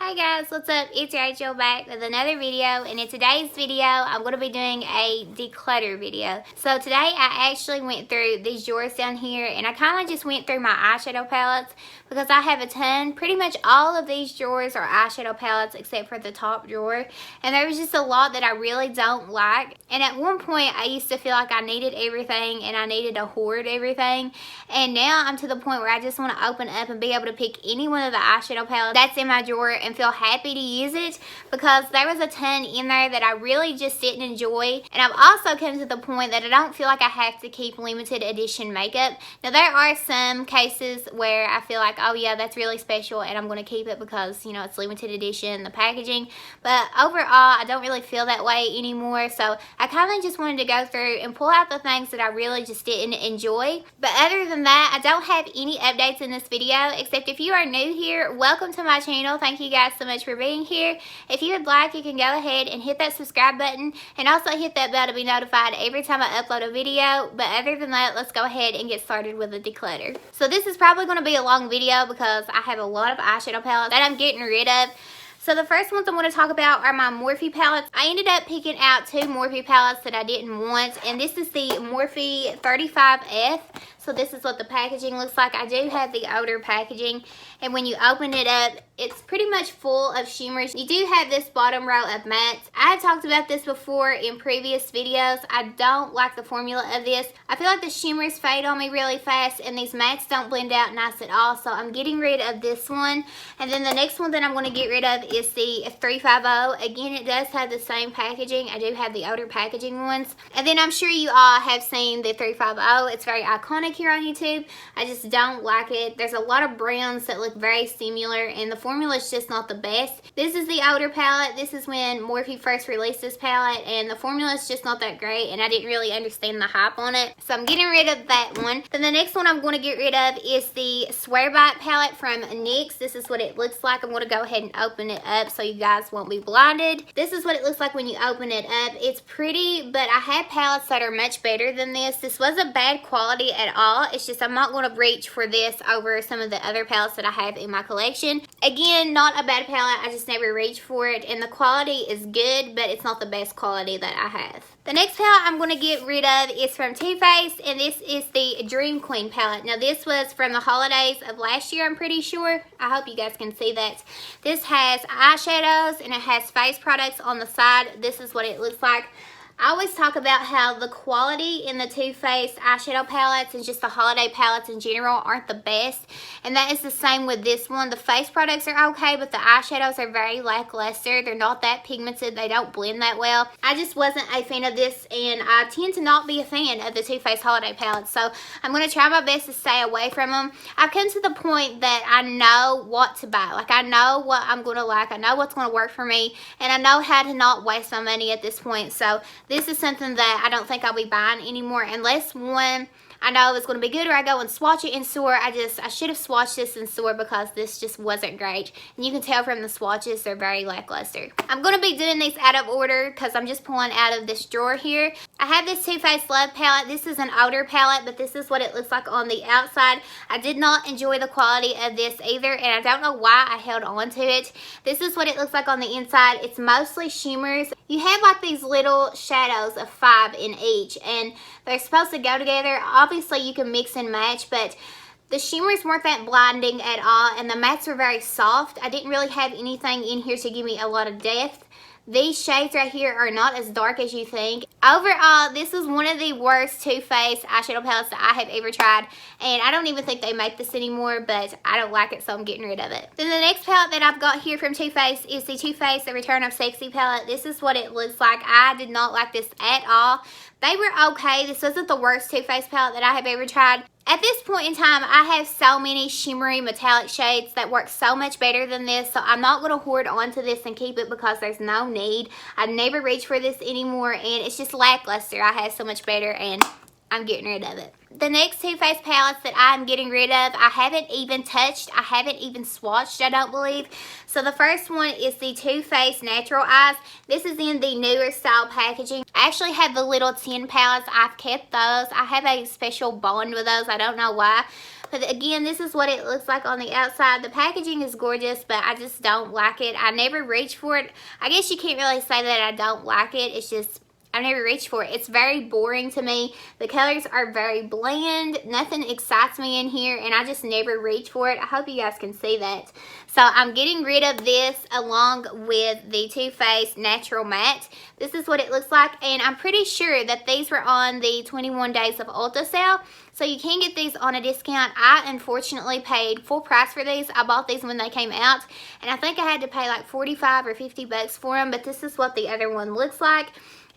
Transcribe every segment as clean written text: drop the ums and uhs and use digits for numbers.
Hi guys, what's up? It's Rachel back with another video, and in today's video I'm going to be doing a declutter video. So today I actually went through these drawers down here, and I kind of just went through my eyeshadow palettes because I have a ton. Pretty much all of these drawers are eyeshadow palettes except for the top drawer, and there was just a lot that I really don't like. And at one point I used to feel like I needed everything and I needed to hoard everything, and now I'm to the point where I just want to open up and be able to pick any one of the eyeshadow palettes that's in my drawer and feel happy to use it, because there was a ton in there that I really just didn't enjoy. And I've also come to the point that I don't feel like I have to keep limited edition makeup. Now there are some cases where I feel like, oh yeah, that's really special and I'm going to keep it because, you know, it's limited edition, the packaging. But overall I don't really feel that way anymore, so I kind of just wanted to go through and pull out the things that I really just didn't enjoy. But other than that, I don't have any updates in this video, except if you are new here, welcome to my channel. Thank you guys so much for being here. If you would like, you can go ahead and hit that subscribe button and also hit that bell to be notified every time I upload a video. But other than that, let's go ahead and get started with the declutter. So this is probably going to be a long video because I have a lot of eyeshadow palettes that I'm getting rid of. So the first ones I'm going to talk about are my Morphe palettes. I ended up picking out two Morphe palettes that I didn't want, and this is the Morphe 35F. So this is what the packaging looks like. I do have the outer packaging, and when you open it up, it's pretty much full of shimmers. You do have this bottom row of mattes. I had talked about this before in previous videos. I don't like the formula of this. I feel like the shimmers fade on me really fast, and these mattes don't blend out nice at all, so I'm getting rid of this one. And then the next one that I'm going to get rid of is the 350. Again, it does have the same packaging. I do have the outer packaging ones. And then I'm sure you all have seen the 350. It's very iconic here on YouTube. I just don't like it. There's a lot of browns that look very similar, and the formula is just not the best. This is the outer palette. This is when Morphe first released this palette, and the formula is just not that great, and I didn't really understand the hype on it, so I'm getting rid of that one. Then the next one I'm going to get rid of is the Swear By It palette from NYX. This is what it looks like. I'm going to go ahead and open it up so you guys won't be blinded. This is what it looks like when you open it up. It's pretty, but I have palettes that are much better than this. This wasn't bad quality at all. It's just I'm not going to reach for this over some of the other palettes that I have in my collection. Again, not a bad palette. I just never reach for it, and the quality is good, but it's not the best quality that I have. The next palette I'm going to get rid of is from Too Faced, and this is the Dream Queen palette. Now this was from the holidays of last year, I'm pretty sure. I hope you guys can see that. This has eyeshadows and it has face products on the side. This is what it looks like. I always talk about how the quality in the Too Faced eyeshadow palettes and just the holiday palettes in general aren't the best, and that is the same with this one. The face products are okay, but the eyeshadows are very lackluster. They're not that pigmented. They don't blend that well. I just wasn't a fan of this, and I tend to not be a fan of the Too Faced holiday palettes, so I'm going to try my best to stay away from them. I've come to the point that I know what to buy. Like, I know what I'm going to like. I know what's going to work for me, and I know how to not waste my money at this point. So this is something that I don't think I'll be buying anymore unless one I know it's going to be good, or I go and swatch it in store. I should have swatched this in store because this just wasn't great. And you can tell from the swatches they're very lackluster. I'm going to be doing these out of order because I'm just pulling out of this drawer here. I have this Too Faced Love palette. This is an outer palette, but this is what it looks like on the outside. I did not enjoy the quality of this either, and I don't know why I held on to it. This is what it looks like on the inside. It's mostly shimmers. You have like these little shadows of 5 in each, and they're supposed to go together. Obviously you can mix and match, but the shimmers weren't that blinding at all, and the mattes were very soft. I didn't really have anything in here to give me a lot of depth. These shades right here are not as dark as you think. Overall, this is one of the worst Too Faced eyeshadow palettes that I have ever tried, and I don't even think they make this anymore, but I don't like it, so I'm getting rid of it. Then the next palette that I've got here from Too Faced is the Too Faced The Return of Sexy palette. This is what it looks like. I did not like this at all. They were okay. This wasn't the worst Too Faced palette that I have ever tried. At this point in time, I have so many shimmery metallic shades that work so much better than this, so I'm not going to hoard onto this and keep it because there's no need. I never reach for this anymore, and it's just lackluster. I have so much better, and I'm getting rid of it. The next Too Faced palettes that I'm getting rid of, I haven't even touched. I haven't even swatched, I don't believe. So the first one is the Too Faced Natural Eyes. This is in the newer style packaging. I actually have the little tin palettes. I've kept those. I have a special bond with those. I don't know why. But again, this is what it looks like on the outside. The packaging is gorgeous, but I just don't like it. I never reach for it. I guess you can't really say that I don't like it. It's just I've never reached for it. It's very boring to me. The colors are very bland. Nothing excites me in here, and I just never reach for it. I hope you guys can see that. So I'm getting rid of this along with the Too Faced Natural Matte. This is what it looks like, and I'm pretty sure that these were on the 21 Days of Ulta sale. So you can get these on a discount. I unfortunately paid full price for these. I bought these when they came out, and I think I had to pay like 45 or 50 bucks for them, but this is what the other one looks like.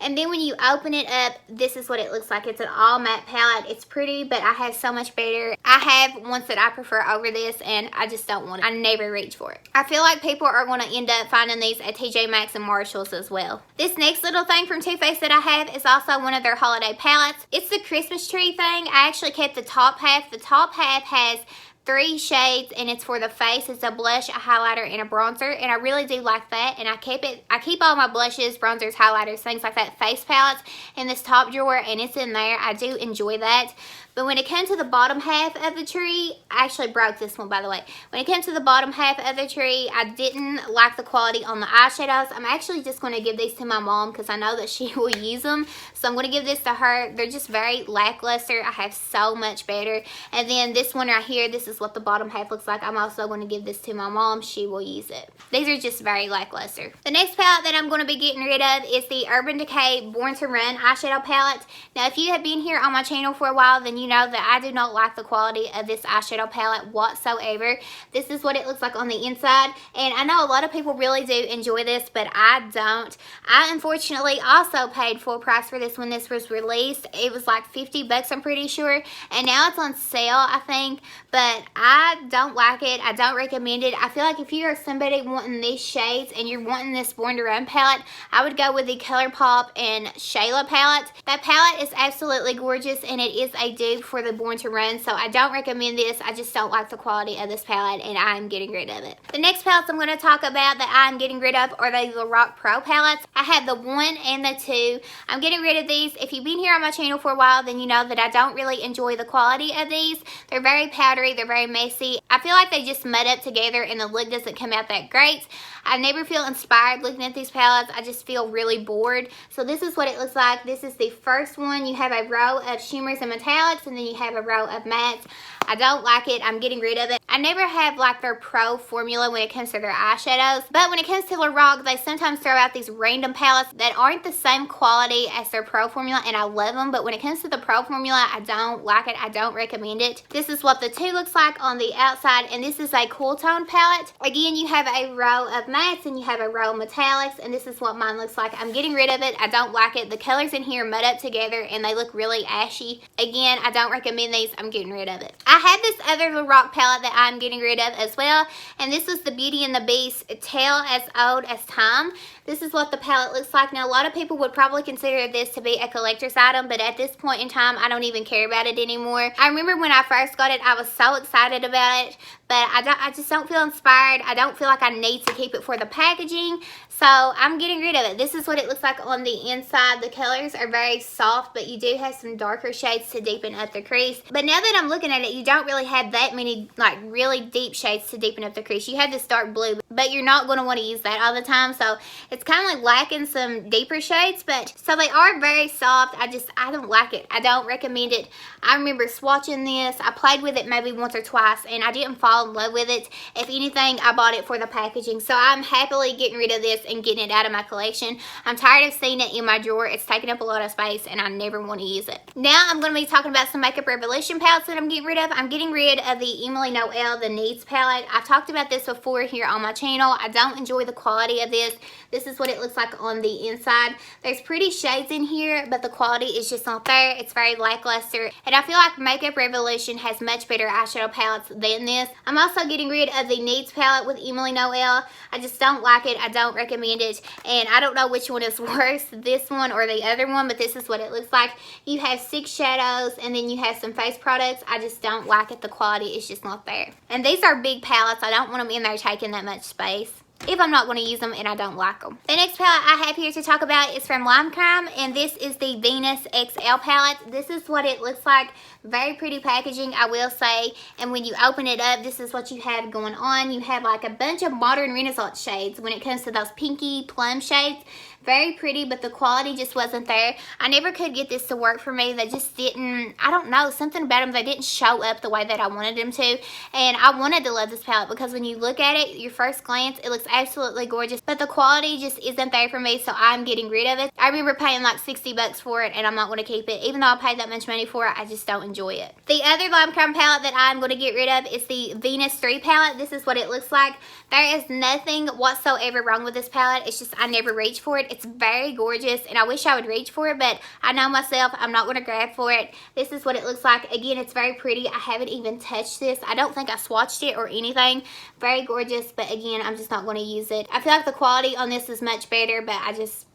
And then when you open it up, this is what it looks like. It's an all matte palette. It's pretty, but I have so much better. I have ones that I prefer over this, and I just don't want it. I never reach for it. I feel like people are going to end up finding these at TJ Maxx and Marshalls as well. This next little thing from Too Faced that I have is also one of their holiday palettes. It's the Christmas tree thing. I actually kept the top half. The top half has 3 shades, and it's for the face. It's a blush, a highlighter, and a bronzer, and I really do like that. And I keep all my blushes, bronzers, highlighters, things like that, face palettes in this top drawer, and it's in there. I do enjoy that. But when it comes to the bottom half of the tree, I actually broke this one, by the way. When it comes to the bottom half of the tree, I didn't like the quality on the eyeshadows. I'm actually just going to give these to my mom because I know that she will use them. So I'm going to give this to her. They're just very lackluster. I have so much better. And then this one right here, this is what the bottom half looks like. I'm also going to give this to my mom. She will use it. These are just very lackluster. The next palette that I'm going to be getting rid of is the Urban Decay Born to Run eyeshadow palette. Now, if you have been here on my channel for a while, then you know that I do not like the quality of this eyeshadow palette whatsoever. This is what it looks like on the inside, and I know a lot of people really do enjoy this, but I don't. I unfortunately also paid full price for this when this was released. It was like 50 bucks, I'm pretty sure, and now it's on sale, I think, but I don't like it. I don't recommend it. I feel like if you are somebody wanting these shades and you're wanting this Born to Run palette, I would go with the ColourPop and Shayla palette. That palette is absolutely gorgeous, and it is a dupe for the Born to Run, so I don't recommend this. I just don't like the quality of this palette, and I'm getting rid of it. The next palettes I'm going to talk about that I'm getting rid of are the Lorac Pro palettes. I have the 1 and the 2. I'm getting rid of these. If you've been here on my channel for a while, then you know that I don't really enjoy the quality of these. They're very powdery. They're very messy. I feel like they just mud up together, and the look doesn't come out that great. I never feel inspired looking at these palettes. I just feel really bored. So this is what it looks like. This is the first one. You have a row of shimmers and metallics, and then you have a row of mattes. I don't like it. I'm getting rid of it. I never have like their pro formula when it comes to their eyeshadows, but when it comes to Lorac, they sometimes throw out these random palettes that aren't the same quality as their pro formula, and I love them, but when it comes to the pro formula, I don't like it. I don't recommend it. This is what the 2 looks like on the outside, and this is a cool tone palette. Again, you have a row of mattes and you have a row of metallics, and this is what mine looks like. I'm getting rid of it. I don't like it. The colors in here mud up together and they look really ashy. Again, I don't recommend these. I'm getting rid of it. I have this other Lorac palette that I'm getting rid of as well, and this was the Beauty and the Beast Tale as Old as Time. This is what the palette looks like. Now, a lot of people would probably consider this to be a collector's item, but at this point in time, I don't even care about it anymore. I remember when I first got it, I was so excited about it, but I just don't feel inspired. I don't feel like I need to keep it for the packaging, so I'm getting rid of it. This is what it looks like on the inside. The colors are very soft, but you do have some darker shades to deepen up the crease. But now that I'm looking at it, you don't really have that many like really deep shades to deepen up the crease. You have this dark blue, but you're not going to want to use that all the time, so it's kind of like lacking some deeper shades. But so they are very soft. I don't like it. I don't recommend it. I remember swatching this. I played with it maybe once or twice, and I didn't fall in love with it. If anything, I bought it for the packaging, so I'm happily getting rid of this and getting it out of my collection. I'm tired of seeing it in my drawer. It's taking up a lot of space, and I never want to use it. Now I'm going to be talking about some Makeup Revolution palettes that I'm getting rid of. I'm getting rid of the Emily Noel, the Needs palette. I've talked about this before here on my channel. I don't enjoy the quality of this. This is what it looks like on the inside. There's pretty shades in here, but the quality is just not there. It's very lackluster, and I feel like Makeup Revolution has much better eyeshadow palettes than this. I'm also getting rid of the Needs palette with Emily Noel. I just don't like it. I don't recommend it, and I don't know which one is worse, this one or the other one, but this is what it looks like. You have 6 shadows, and then you have some face products. I just don't like it. The quality is just not there. And these are big palettes. I don't want them in there taking that much space. if I'm not going to use them and I don't like them. The next palette I have here to talk about is from Lancome, and this is the Venus XL palette. This is what it looks like. Very pretty packaging, I will say. And when you open it up, this is what you have going on. You have like a bunch of modern Renaissance shades when it comes to those pinky plum shades. Very pretty, but the quality just wasn't there. I never could get this to work for me. They just didn't, I don't know, something about them, they didn't show up the way that I wanted them to. And I wanted to love this palette because when you look at it, your first glance, it looks absolutely gorgeous, but the quality just isn't there for me, so I'm getting rid of it. I remember paying like 60 bucks for it, and I'm not going to keep it. Even though I paid that much money for it, I just don't enjoy it. The other Lancome palette that I'm going to get rid of is the Venus 3 palette. This is what it looks like. There is nothing whatsoever wrong with this palette. It's just I never reach for it. It's very gorgeous, and I wish I would reach for it, but I know myself, I'm not going to grab for it. This is what it looks like. Again, it's very pretty. I haven't even touched this. I don't think I swatched it or anything. Very gorgeous, but again, I'm just not going to use it. I feel like the quality on this is much better, but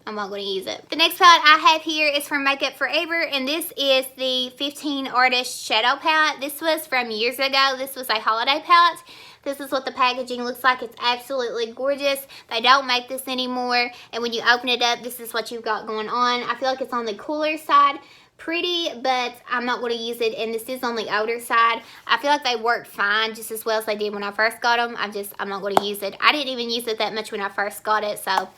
I'm not going to use it. The next palette I have here is from Makeup Forever, and this is the 15 Artist Shadow palette. This was from years ago. This was a holiday palette. This is what the packaging looks like. It's absolutely gorgeous. They don't make this anymore, and when you open it up, this is what you've got going on. I feel like it's on the cooler side. Pretty, but I'm not going to use it, and this is on the older side. I feel like they work fine, just as well as they did when I first got them. I'm not going to use it. I didn't even use it that much when I first got it, so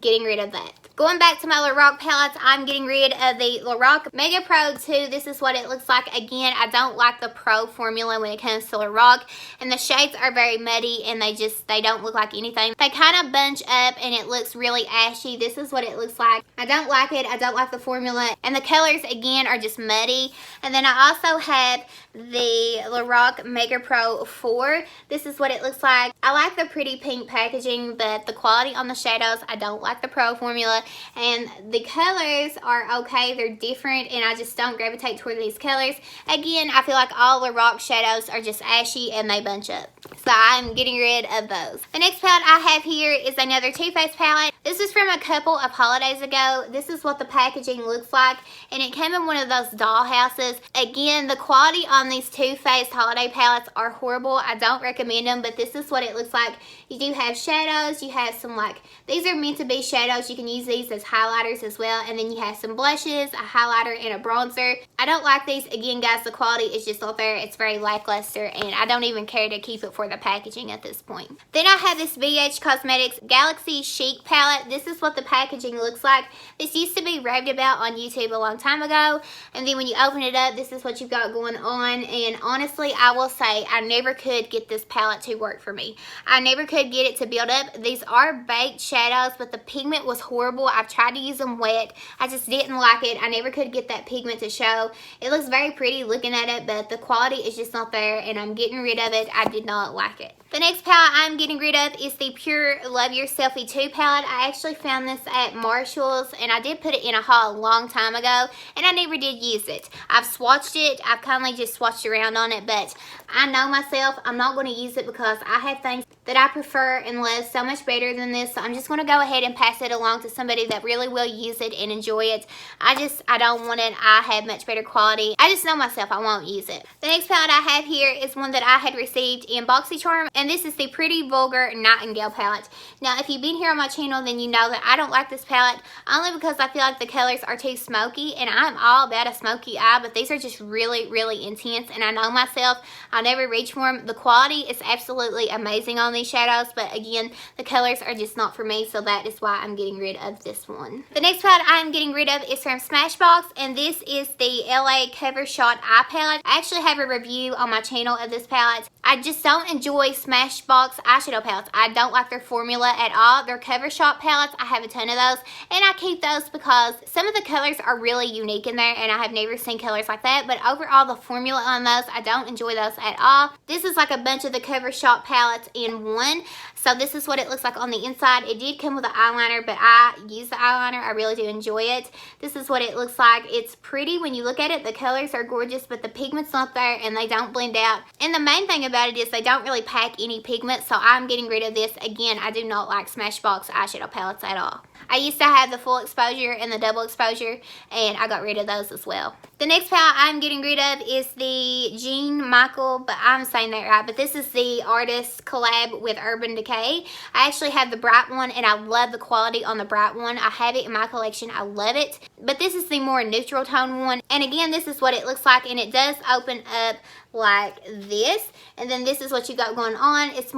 getting rid of that. Going back to my Lorac palettes, I'm getting rid of the Lorac Mega Pro 2. This is what it looks like. Again, I don't like the Pro formula when it comes to Lorac, and the shades are very muddy, and they don't look like anything. They kind of bunch up, and it looks really ashy. This is what it looks like. I don't like it. I don't like the formula, and the colors, again, are just muddy. And then I also have the Lorac Mega Pro 4. This is what it looks like. I like the pretty pink packaging, but the quality on the shadows, I don't like the Pro formula, and the colors are okay. They're different, and I just don't gravitate toward these colors. Again, I feel like all Lorac shadows are just ashy and they bunch up, so I'm getting rid of those. The next palette I have here is another Too Faced palette. This is from a couple of holidays ago. This is what the packaging looks like, and it came in one of those doll houses. Again, the quality on these Too Faced holiday palettes are horrible. I don't recommend them, but this is what it looks like. You do have shadows. You have some, like, these are meant to be shadows. You can use these as highlighters as well, and then you have some blushes, a highlighter, and a bronzer. I don't like these. Again, guys, the quality is just not there. It's very lackluster, and I don't even care to keep it for the packaging at this point. Then I have this BH Cosmetics Galaxy Chic palette. This is what the packaging looks like. This used to be raved about on YouTube a long time ago, and then when you open it up, this is what you've got going on. And honestly, I will say I never could get this palette to work for me. I never could get it to build up. These are baked shadows, but the pigment was horrible. I've tried to use them wet. I just didn't like it. I never could get that pigment to show. It looks very pretty looking at it, but the quality is just not there, and I'm getting rid of it. I did not like it. The next palette I'm getting rid of is the Pure Love Your Selfie 2 palette. I actually found this at Marshall's, and I did put it in a haul a long time ago, and I never did use it. I've swatched it. I've kind of just swatched around on it, but I know myself, I'm not going to use it because I have things that I prefer and love so much better than this, so I'm just going to go ahead and pass it along to somebody that really will use it and enjoy it. I don't want it. I have much better quality. I just know myself, I won't use it. The next palette I have here is one that I had received in BoxyCharm, and this is the Pretty Vulgar Nightingale palette. Now, if you've been here on my channel, then you know that I don't like this palette, only because I feel like the colors are too smoky, and I'm all about a smoky eye, but these are just really, really intense, and I know myself, I'll never reach for them. The quality is absolutely amazing on these shadows, but again, the colors are just not for me, so that is why I'm getting rid of this one. The next palette I'm getting rid of is from Smashbox, and this is the LA Cover Shot Eye palette. I actually have a review on my channel of this palette. I just don't enjoy Smashbox eyeshadow palettes. I don't like their formula at all. Their Cover Shot palettes, I have a ton of those, and I keep those because some of the colors are really unique in there, and I have never seen colors like that, but overall, the formula on those, I don't enjoy those at all. This is like a bunch of the Cover Shot palettes in one, so this is what it looks like on the inside. It did come with an eyeliner, but I use the eyeliner. I really do enjoy it. This is what it looks like. It's pretty when you look at it. The colors are gorgeous, but the pigment's not there, and they don't blend out. And the main thing about it is they don't really pack any pigment, so I'm getting rid of this. Again, I do not like Smashbox eyeshadow palettes at all. I used to have the full exposure and the double exposure, and I got rid of those as well. The next palette I'm getting rid of is the Jean Michael, but I'm saying that right, but this is the Artist Collab collab with Urban Decay. I actually have the bright one and I love the quality on the bright one. I have it in my collection. I love it. But this is the more neutral tone one. And again, this is what it looks like, and it does open up like this, and then this is what you got going on. It's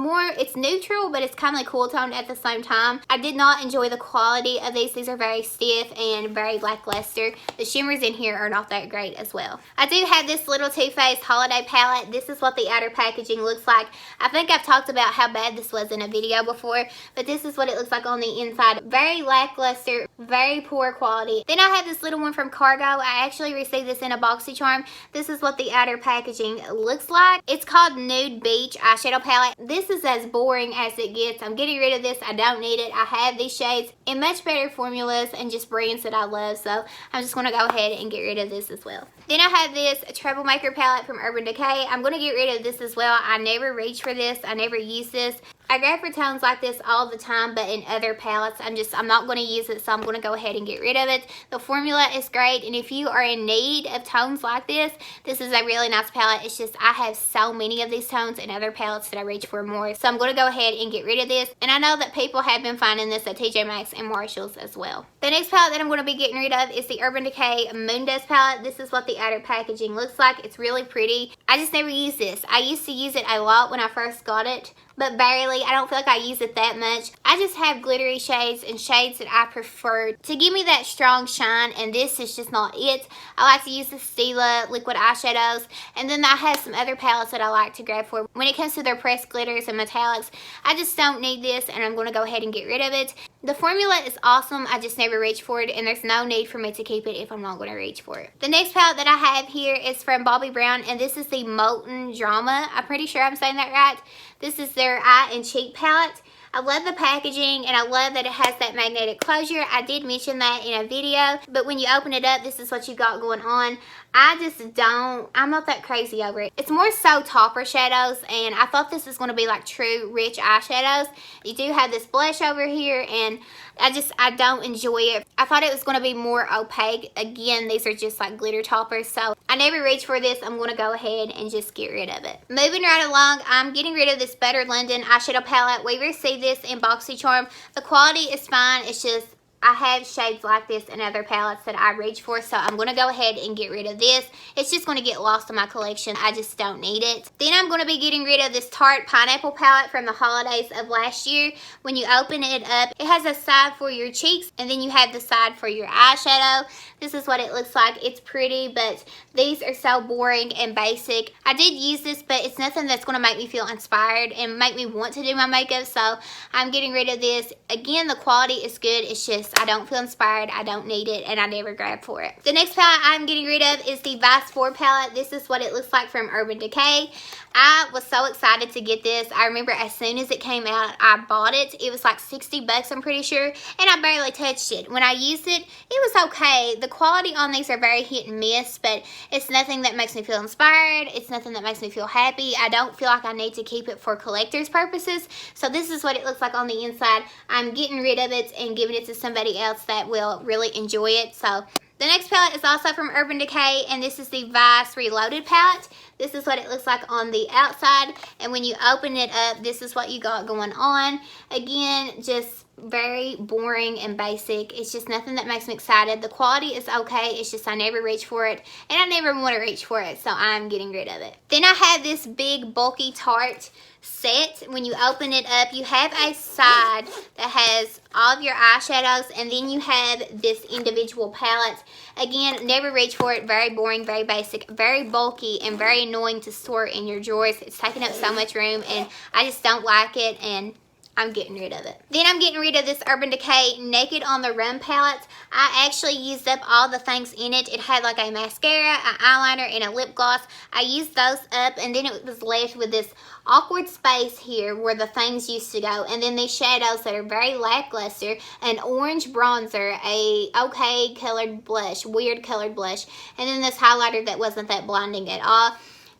neutral, but it's kind of like cool toned at the same time. I did not enjoy the quality of these. These are very stiff and very lackluster. The shimmers in here are not that great as well. I do have this little Too Faced holiday palette. This is what the outer packaging looks like. I think I've talked about how bad this was in a video before, but this is what it looks like on the inside. Very lackluster, very poor quality. Then I have this little one from Cargo. I actually received this in a BoxyCharm. This is what the outer packaging looks like. It's called Nude Beach eyeshadow palette. This is as boring as it gets. I'm getting rid of this. I don't need it. I have these shades in much better formulas and just brands that I love, so I'm just going to go ahead and get rid of this as well. Then I have this Troublemaker palette from Urban Decay. I'm going to get rid of this as well. I never reach for this. I never use this. I grab for tones like this all the time, but in other palettes, I'm not going to use it, so I'm going to go ahead and get rid of it. The formula is great, and if you are in need of tones like this is a really nice palette. It's just I have so many of these tones in other palettes that I reach for more, so I'm going to go ahead and get rid of this. And I know that people have been finding this at TJ Maxx and Marshalls as well. The next palette that I'm going to be getting rid of is the Urban Decay Moon Dust palette. This is what the outer packaging looks like. It's really pretty. I just never use this. I used to use it a lot when I first got it, but barely. I don't feel like I use it that much. I just have glittery shades and shades that I prefer to give me that strong shine, and this is just not it. I like to use the Stila liquid eyeshadows, and then I have some other palettes that I like to grab for. When it comes to their pressed glitters and metallics, I just don't need this, and I'm going to go ahead and get rid of it. The formula is awesome. I just never reach for it, and there's no need for me to keep it if I'm not going to reach for it. The next palette that I have here is from Bobbi Brown, and this is the Molten Drama. I'm pretty sure I'm saying that right. This is their eye and cheek palette. I love the packaging, and I love that it has that magnetic closure. I did mention that in a video, but when you open it up, this is what you got going on. I'm not that crazy over it. It's more so topper shadows, and I thought this was going to be like true rich eyeshadows. You do have this blush over here, and I don't enjoy it. I thought it was going to be more opaque. Again, these are just like glitter toppers, so I never reach for this. I'm going to go ahead and just get rid of it. Moving right along, I'm getting rid of this Butter London eyeshadow palette. We received this in BoxyCharm. The quality is fine. It's just I have shades like this in other palettes that I reach for, so I'm going to go ahead and get rid of this. It's just going to get lost in my collection. I just don't need it. Then I'm going to be getting rid of this Tarte Pineapple palette from the holidays of last year. When you open it up, it has a side for your cheeks, and then you have the side for your eyeshadow. This is what it looks like. It's pretty, but these are so boring and basic. I did use this, but it's nothing that's going to make me feel inspired and make me want to do my makeup, so I'm getting rid of this. Again, the quality is good. It's just I don't feel inspired, I don't need it, and I never grab for it. The next palette I'm getting rid of is the Vice 4 palette. This is what it looks like from Urban Decay. I was so excited to get this. I remember as soon as it came out, I bought it. It was like 60 bucks, I'm pretty sure, and I barely touched it. When I used it, it was okay. The quality on these are very hit and miss, but it's nothing that makes me feel inspired. It's nothing that makes me feel happy. I don't feel like I need to keep it for collector's purposes. So this is what it looks like on the inside. I'm getting rid of it and giving it to somebody else that will really enjoy it. So the next palette is also from Urban Decay, and this is the Vice Reloaded palette. This is what it looks like on the outside, and when you open it up, this is what you got going on. Again, just very boring and basic. It's just nothing that makes me excited. The quality is okay. It's just I never reach for it, and I never want to reach for it, so I'm getting rid of it. Then I have this big bulky Tarte set. When you open it up, you have a side that has all of your eyeshadows, and then you have this individual palette. Again, never reach for it. Very boring, very basic, very bulky, and very annoying to store in your drawers. It's taking up so much room, and I just don't like it, and I'm getting rid of it. Then I'm getting rid of this Urban Decay Naked on the Run palette. I actually used up all the things in it. It had like a mascara, an eyeliner, and a lip gloss. I used those up, and then it was left with this awkward space here where the things used to go, and then these shadows that are very lackluster, an orange bronzer, a okay colored blush, weird colored blush, and then this highlighter that wasn't that blinding at all.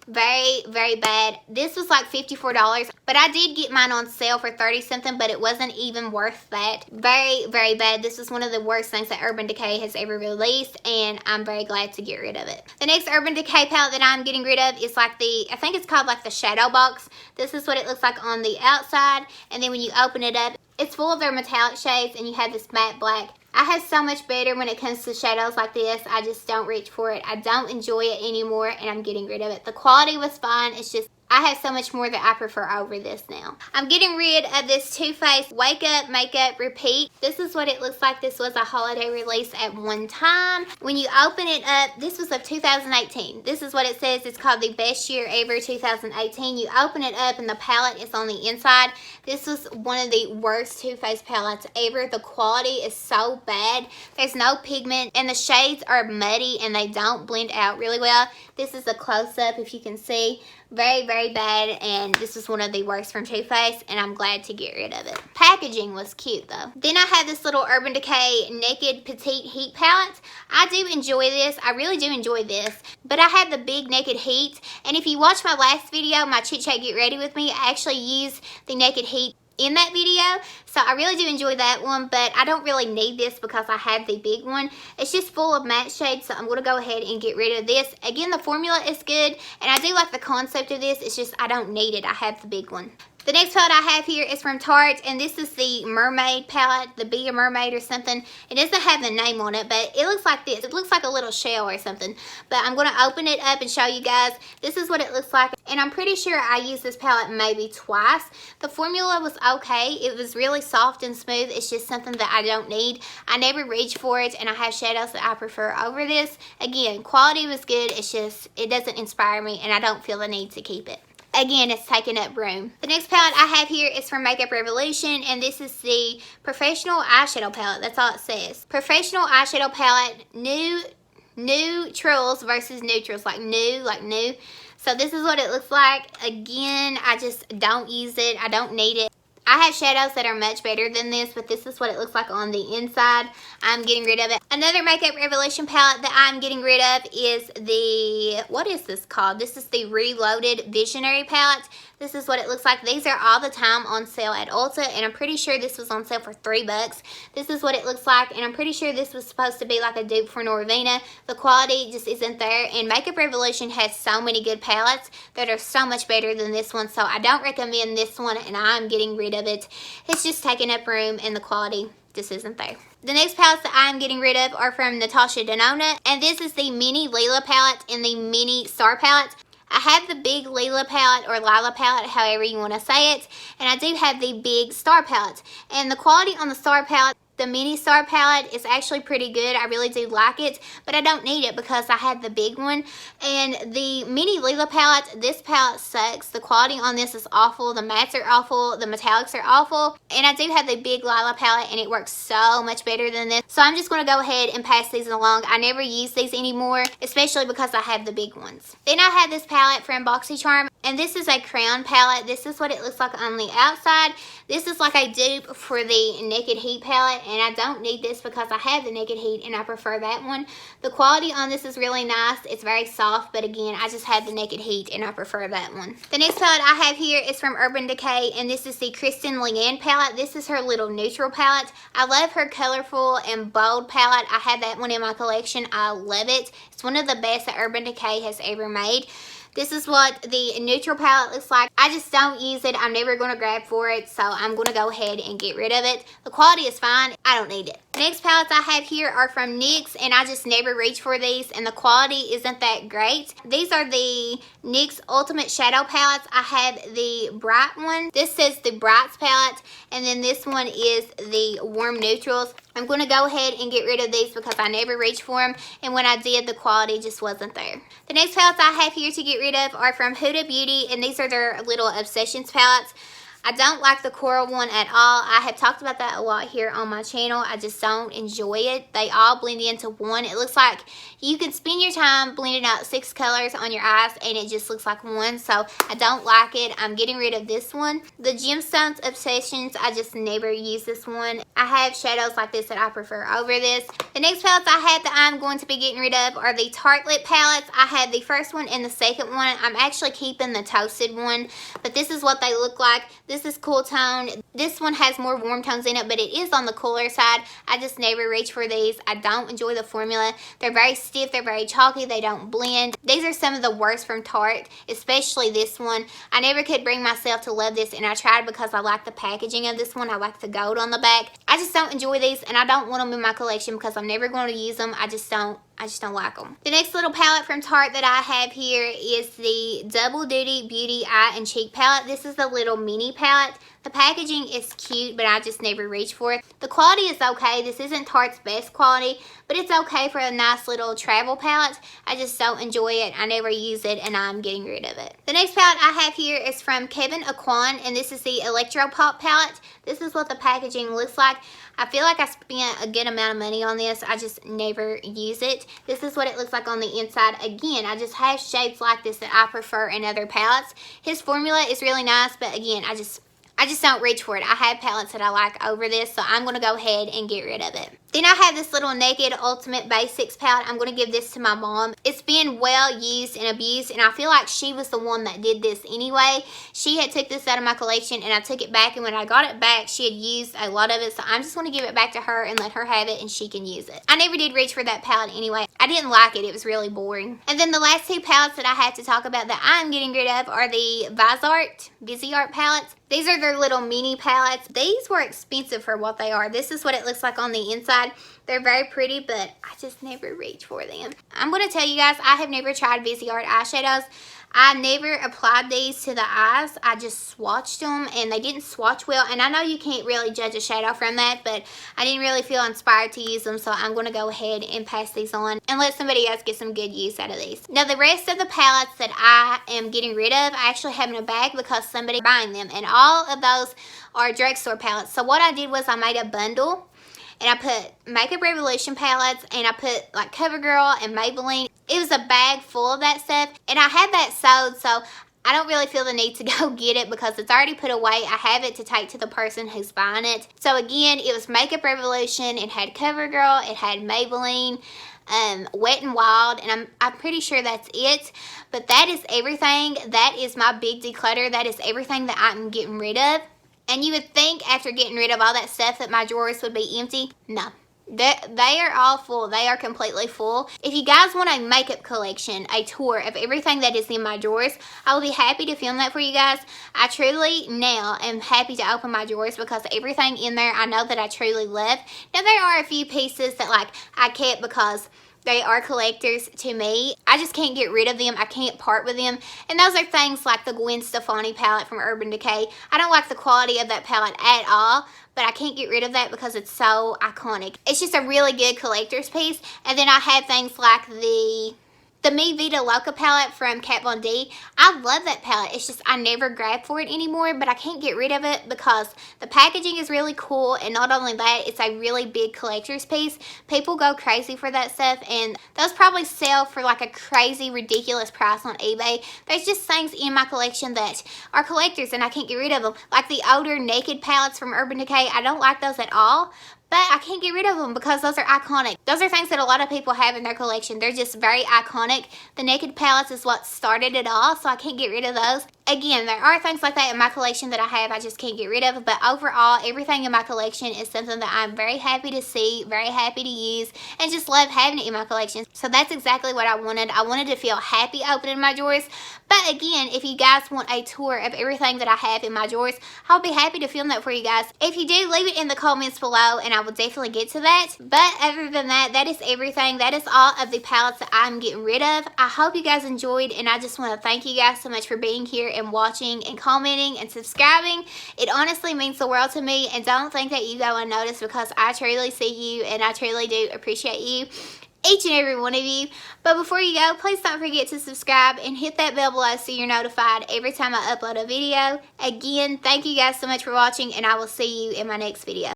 Very, very bad. This was like $54, but I did get mine on sale for 30 something, but it wasn't even worth that. Very, very bad. This is one of the worst things that Urban Decay has ever released, and I'm very glad to get rid of it. The next Urban Decay palette that I'm getting rid of is like I think it's called like the shadow box. This is what it looks like on the outside, and then when you open it up, it's full of their metallic shades, and you have this matte black. I have so much better when it comes to shadows like this. I just don't reach for it. I don't enjoy it anymore, and I'm getting rid of it. The quality was fine. It's just I have so much more that I prefer over this now. I'm getting rid of this Too Faced Wake Up Makeup Repeat. This is what it looks like. This was a holiday release at one time. When you open it up, this was of 2018. This is what it says. It's called the best year ever 2018. You open it up and the palette is on the inside. This was one of the worst Too Faced palettes ever. The quality is so bad. There's no pigment and the shades are muddy and they don't blend out really well. This is a close-up if you can see. Very, very bad, and this is one of the worst from Too Faced, and I'm glad to get rid of it. Packaging was cute though. Then I have this little Urban Decay Naked Petite Heat palette. I do enjoy this. I really do enjoy this, but I have the big Naked Heat, and if you watch my last video, my Chit Chat Get Ready With Me, I actually used the Naked Heat in that video, so I really do enjoy that one, but I don't really need this because I have the big one. It's just full of matte shades, so I'm going to go ahead and get rid of this. Again, the formula is good, and I do like the concept of this. It's just I don't need it. I have the big one. The next palette I have here is from Tarte, and this is the Mermaid palette, the Be a Mermaid or something. It doesn't have the name on it, but it looks like this. It looks like a little shell or something, but I'm going to open it up and show you guys. This is what it looks like, and I'm pretty sure I used this palette maybe twice. The formula was okay. It was really soft and smooth. It's just something that I don't need. I never reach for it, and I have shadows that I prefer over this. Again, quality was good. It's just, it doesn't inspire me, and I don't feel the need to keep it. Again, it's taking up room. The next palette I have here is from Makeup Revolution, and this is the Professional Eyeshadow Palette. That's all it says. Professional Eyeshadow Palette, neutrals versus neutrals, like new. So this is what it looks like. Again, I just don't use it. I don't need it. I have shadows that are much better than this, but this is what it looks like on the inside. I'm getting rid of it. Another Makeup Revolution palette that I'm getting rid of is the, what is this called? This is the Reloaded Visionary palette. This is what it looks like. These are all the time on sale at Ulta, and I'm pretty sure this was on sale for $3. This is what it looks like, and I'm pretty sure this was supposed to be like a dupe for Norvina. The quality just isn't there, and Makeup Revolution has so many good palettes that are so much better than this one, so I don't recommend this one, and I'm getting rid of it. It's just taking up room, and the quality just isn't there. The next palettes that I'm getting rid of are from Natasha Denona, and this is the Mini Lila palette and the Mini Star palette. I have the big Lila palette or Lila palette, however you want to say it, and I do have the big Star palette. And the quality on the Star palette, the Mini Star palette, is actually pretty good. I really do like it, but I don't need it because I have the big one. And the Mini Lila palette, this palette sucks. The quality on this is awful. The mattes are awful. The metallics are awful. And I do have the big Lila palette, and it works so much better than this. So I'm just going to go ahead and pass these along. I never use these anymore, especially because I have the big ones. Then I have this palette from BoxyCharm, and this is a crown palette. This is what it looks like on the outside. This is like a dupe for the Naked Heat palette, and I don't need this because I have the Naked Heat and I prefer that one. The quality on this is really nice. It's very soft, but again, I just have the Naked Heat and I prefer that one. The next palette I have here is from Urban Decay, and this is the Kristen Leanne palette. This is her little neutral palette. I love her colorful and bold palette. I have that one in my collection. I love it. It's one of the best that Urban Decay has ever made. This is what the neutral palette looks like. I just don't use it. I'm never going to grab for it, so I'm going to go ahead and get rid of it. The quality is fine. I don't need it. The next palettes I have here are from NYX, and I just never reach for these, and the quality isn't that great. These are the NYX Ultimate Shadow Palettes. I have the bright one. This says the Brights palette, and then this one is the Warm Neutrals. I'm going to go ahead and get rid of these because I never reach for them, and when I did, the quality just wasn't there. The next palettes I have here to get rid of are from Huda Beauty, and these are their little Obsessions palettes. I don't like the coral one at all. I have talked about that a lot here on my channel. I just don't enjoy it. They all blend into one. It looks like you can spend your time blending out 6 colors on your eyes and it just looks like one. So I don't like it. I'm getting rid of this one. The Gemstones Obsessions, I just never use this one. I have shadows like this that I prefer over this. The next palettes I have that I'm going to be getting rid of are the Tarte lip palettes. I have the first one and the second one. I'm actually keeping the Toasted one, but this is what they look like. This is cool tone. This one has more warm tones in it, but it is on the cooler side. I just never reach for these. I don't enjoy the formula. They're very stiff. They're very chalky. They don't blend. These are some of the worst from Tarte, especially this one. I never could bring myself to love this, and I tried because I like the packaging of this one. I like the gold on the back. I just don't enjoy these, and I don't want them in my collection because I'm never going to use them. I just don't like them. The next little palette from Tarte that I have here is the Double Duty Beauty Eye and Cheek palette. This is the little mini palette. The packaging is cute, but I just never reach for it. The quality is okay. This isn't Tarte's best quality, but it's okay for a nice little travel palette. I just don't enjoy it. I never use it, and I'm getting rid of it. The next palette I have here is from Kevyn Aucoin, and this is the Electro Pop palette. This is what the packaging looks like. I feel like I spent a good amount of money on this. I just never use it. This is what it looks like on the inside. Again, I just have shades like this that I prefer in other palettes. His formula is really nice, but again, I just don't reach for it. I have palettes that I like over this, so I'm going to go ahead and get rid of it. Then I have this little Naked Ultimate Basics palette. I'm going to give this to my mom. It's been well used and abused, and I feel like she was the one that did this anyway. She had took this out of my collection, and I took it back, and when I got it back, she had used a lot of it, so I'm just going to give it back to her and let her have it, and she can use it. I never did reach for that palette anyway. I didn't like it. It was really boring. And then the last two palettes that I have to talk about that I'm getting rid of are the Viseart palettes. These are their little mini palettes. These were expensive for what they are. This is what it looks like on the inside. They're very pretty, but I just never reach for them. I'm going to tell you guys, I have never tried Viseart eyeshadows. I never applied these to the eyes. I just swatched them, and they didn't swatch well. And I know you can't really judge a shadow from that, but I didn't really feel inspired to use them, so I'm going to go ahead and pass these on and let somebody else get some good use out of these. Now, the rest of the palettes that I am getting rid of, I actually have in a bag because somebody's buying them, and all of those are drugstore palettes. So what I did was I made a bundle, and I put Makeup Revolution palettes, and I put like CoverGirl and Maybelline. It was a bag full of that stuff, and I had that sewed, so I don't really feel the need to go get it because it's already put away. I have it to take to the person who's buying it. So again, it was Makeup Revolution. It had CoverGirl. It had Maybelline, Wet n Wild, and I'm pretty sure that's it. But that is everything. That is my big declutter. That is everything that I'm getting rid of. And you would think after getting rid of all that stuff that my drawers would be empty. No. They are all full. They are completely full. If you guys want a makeup collection, a tour of everything that is in my drawers, I will be happy to film that for you guys. I truly now am happy to open my drawers because everything in there I know that I truly love. Now there are a few pieces that like I kept because they are collectors to me. I just can't get rid of them. I can't part with them. And those are things like the Gwen Stefani palette from Urban Decay. I don't like the quality of that palette at all, but I can't get rid of that because it's so iconic. It's just a really good collector's piece. And then I have things like the Mi Vida Loca palette from Kat Von D. I love that palette. It's just I never grab for it anymore, but I can't get rid of it because the packaging is really cool, and not only that, it's a really big collector's piece. People go crazy for that stuff, and those probably sell for like a crazy, ridiculous price on eBay. There's just things in my collection that are collectors, and I can't get rid of them. Like the older Naked palettes from Urban Decay, I don't like those at all. But I can't get rid of them because those are iconic. Those are things that a lot of people have in their collection. They're just very iconic. The Naked palettes is what started it all, so I can't get rid of those. Again, there are things like that in my collection that I have I just can't get rid of. But overall, everything in my collection is something that I'm very happy to see, very happy to use, and just love having it in my collection. So that's exactly what I wanted. I wanted to feel happy opening my drawers. But again, if you guys want a tour of everything that I have in my drawers, I'll be happy to film that for you guys. If you do, leave it in the comments below, and I will definitely get to that. But other than that, that is everything. That is all of the palettes that I'm getting rid of. I hope you guys enjoyed, and I just want to thank you guys so much for being here and watching and commenting and subscribing. It honestly means the world to me, and don't think that you go unnoticed because I truly see you and I truly do appreciate you. each and every one of you. But before you go, please don't forget to subscribe and hit that bell below so you're notified every time I upload a video. Again, thank you guys so much for watching, and I will see you in my next video.